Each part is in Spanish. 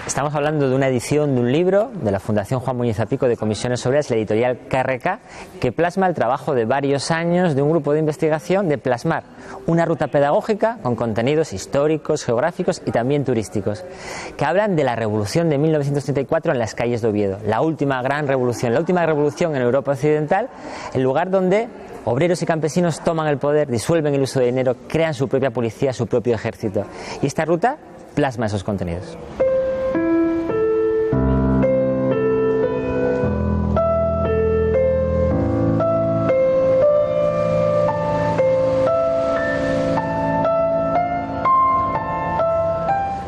Estamos hablando de una edición de un libro de la Fundación Juan Muñiz Apico de Comisiones Obreras, la editorial KRK, que plasma el trabajo de varios años de un grupo de investigación de plasmar una ruta pedagógica con contenidos históricos, geográficos y también turísticos, que hablan de la revolución de 1934 en las calles de Oviedo, la última gran revolución, la última revolución en Europa occidental, el lugar donde obreros y campesinos toman el poder, disuelven el uso de dinero, crean su propia policía, su propio ejército. Y esta ruta plasma esos contenidos.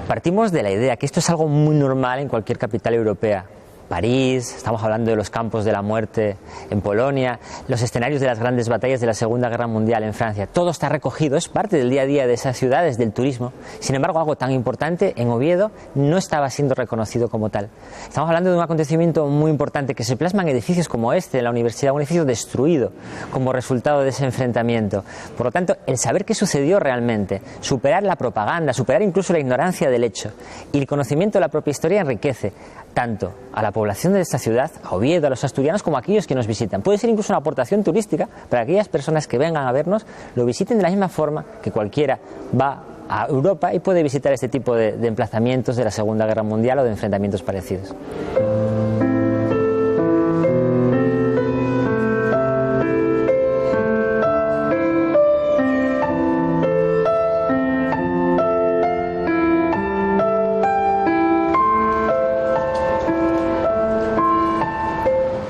Partimos de la idea que esto es algo muy normal en cualquier capital europea. París, estamos hablando de los campos de la muerte en Polonia, los escenarios de las grandes batallas de la Segunda Guerra Mundial en Francia. Todo está recogido, es parte del día a día de esas ciudades, del turismo. Sin embargo, algo tan importante en Oviedo no estaba siendo reconocido como tal. Estamos hablando de un acontecimiento muy importante que se plasma en edificios como este de la universidad, un edificio destruido como resultado de ese enfrentamiento. Por lo tanto, el saber qué sucedió realmente, superar la propaganda, superar incluso la ignorancia del hecho y el conocimiento de la propia historia enriquece tanto a la población de esta ciudad, a Oviedo, a los asturianos, como a aquellos que nos visitan. Puede ser incluso una aportación turística para aquellas personas que vengan a vernos, lo visiten de la misma forma que cualquiera va a Europa y puede visitar este tipo de emplazamientos de la Segunda Guerra Mundial o de enfrentamientos parecidos.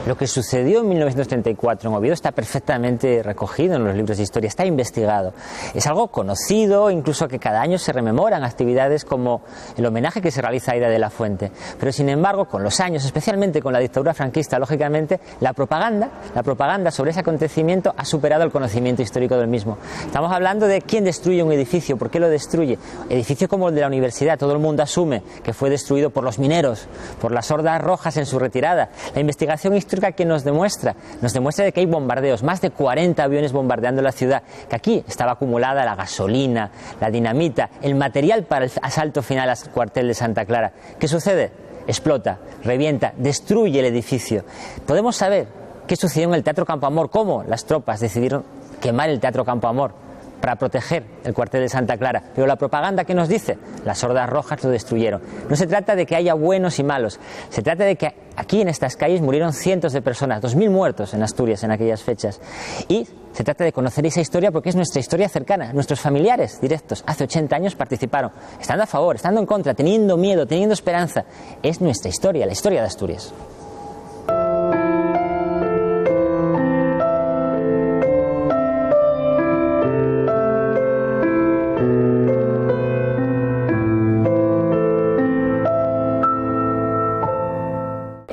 Lo que sucedió en 1934 en Oviedo está perfectamente recogido en los libros de historia, está investigado. Es algo conocido, incluso que cada año se rememoran actividades como el homenaje que se realiza a Aida de la Fuente. Pero sin embargo, con los años, especialmente con la dictadura franquista, lógicamente, la propaganda sobre ese acontecimiento ha superado el conocimiento histórico del mismo. Estamos hablando de quién destruye un edificio, por qué lo destruye. Edificio como el de la universidad, todo el mundo asume que fue destruido por los mineros, por las hordas rojas en su retirada. La investigación histórica que nos demuestra de que hay bombardeos, más de 40 aviones bombardeando la ciudad, que aquí estaba acumulada la gasolina, la dinamita, el material para el asalto final al cuartel de Santa Clara. ¿Qué sucede? Explota, revienta, destruye el edificio. Podemos saber qué sucedió en el Teatro Campo Amor, cómo las tropas decidieron quemar el Teatro Campo Amor para proteger el cuartel de Santa Clara. Pero la propaganda, ¿qué nos dice? Las hordas rojas lo destruyeron. No se trata de que haya buenos y malos, se trata de que aquí en estas calles murieron cientos de personas, 2000 muertos en Asturias en aquellas fechas. Y se trata de conocer esa historia porque es nuestra historia cercana. Nuestros familiares directos hace 80 años participaron, estando a favor, estando en contra, teniendo miedo, teniendo esperanza. Es nuestra historia, la historia de Asturias.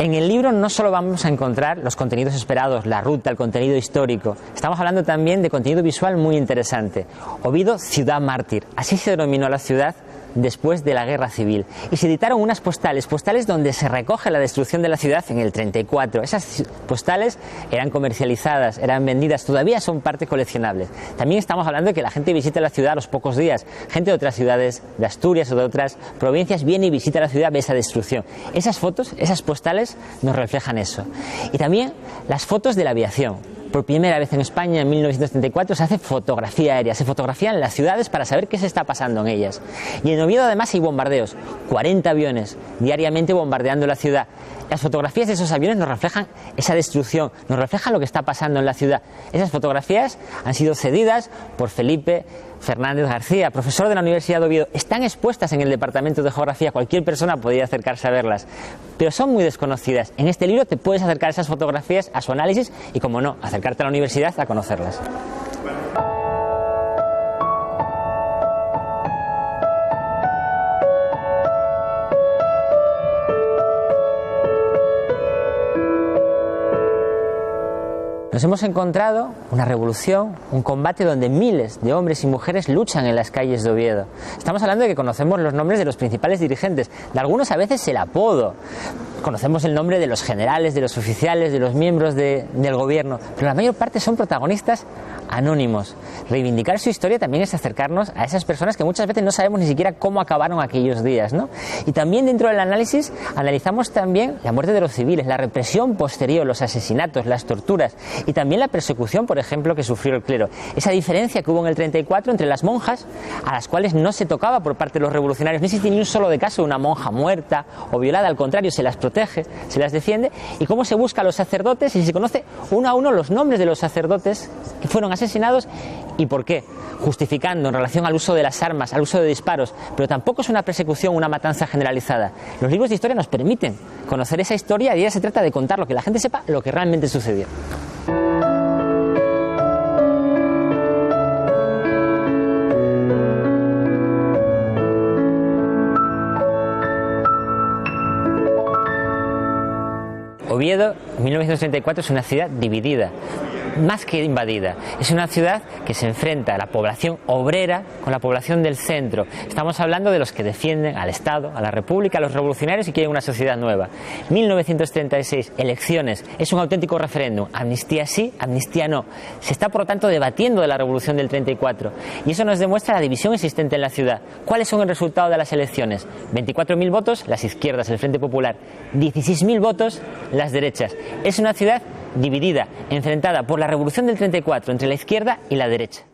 En el libro no solo vamos a encontrar los contenidos esperados, la ruta, el contenido histórico, estamos hablando también de contenido visual muy interesante. Oviedo, ciudad mártir, así se denominó la ciudad después de la Guerra Civil. Y se editaron unas postales donde se recoge la destrucción de la ciudad en el 34. Esas postales eran comercializadas, eran vendidas, todavía son parte coleccionable. También estamos hablando de que la gente visita la ciudad a los pocos días. Gente de otras ciudades, de Asturias o de otras provincias, viene y visita la ciudad, ve esa destrucción. Esas fotos, esas postales nos reflejan eso. Y también las fotos de la aviación. Por primera vez en España, en 1934, se hace fotografía aérea, se fotografían las ciudades para saber qué se está pasando en ellas. Y en Oviedo además hay bombardeos, 40 aviones diariamente bombardeando la ciudad. Las fotografías de esos aviones nos reflejan esa destrucción, nos reflejan lo que está pasando en la ciudad. Esas fotografías han sido cedidas por Felipe Fernández García, profesor de la Universidad de Oviedo. Están expuestas en el Departamento de Geografía, cualquier persona podría acercarse a verlas, pero son muy desconocidas. En este libro te puedes acercar a esas fotografías, a su análisis y, como no, acercarte a la universidad a conocerlas. Nos hemos encontrado una revolución, un combate donde miles de hombres y mujeres luchan en las calles de Oviedo. Estamos hablando de que conocemos los nombres de los principales dirigentes, de algunos a veces el apodo. conocemos el nombre de los generales, de los oficiales, de los miembros del gobierno, pero la mayor parte son protagonistas anónimos. Reivindicar su historia también es acercarnos a esas personas que muchas veces no sabemos ni siquiera cómo acabaron aquellos días, ¿no? Y también dentro del análisis analizamos también la muerte de los civiles, la represión posterior, los asesinatos, las torturas y también la persecución, por ejemplo, que sufrió el clero. Esa diferencia que hubo en el 34 entre las monjas, a las cuales no se tocaba por parte de los revolucionarios, no existe ni un solo de caso de una monja muerta o violada, al contrario, se las protege, se las defiende, y cómo se busca a los sacerdotes y se conoce uno a uno los nombres de los sacerdotes que fueron asesinados y por qué, justificando en relación al uso de las armas, al uso de disparos, pero tampoco es una persecución, una matanza generalizada. Los libros de historia nos permiten conocer esa historia y ya se trata de contar lo que la gente sepa, lo que realmente sucedió. Oviedo, en 1934, es una ciudad dividida, más que invadida. Es una ciudad que se enfrenta a la población obrera con la población del centro. Estamos hablando de los que defienden al Estado, a la República, a los revolucionarios y quieren una sociedad nueva. 1936, elecciones, es un auténtico referéndum. Amnistía sí, amnistía no. Se está, por lo tanto, debatiendo de la revolución del 34. Y eso nos demuestra la división existente en la ciudad. ¿Cuáles son el resultado de las elecciones? 24.000 votos, las izquierdas, el Frente Popular. 16.000 votos, las derechas. Es una ciudad dividida, enfrentada por la revolución del 34 entre la izquierda y la derecha.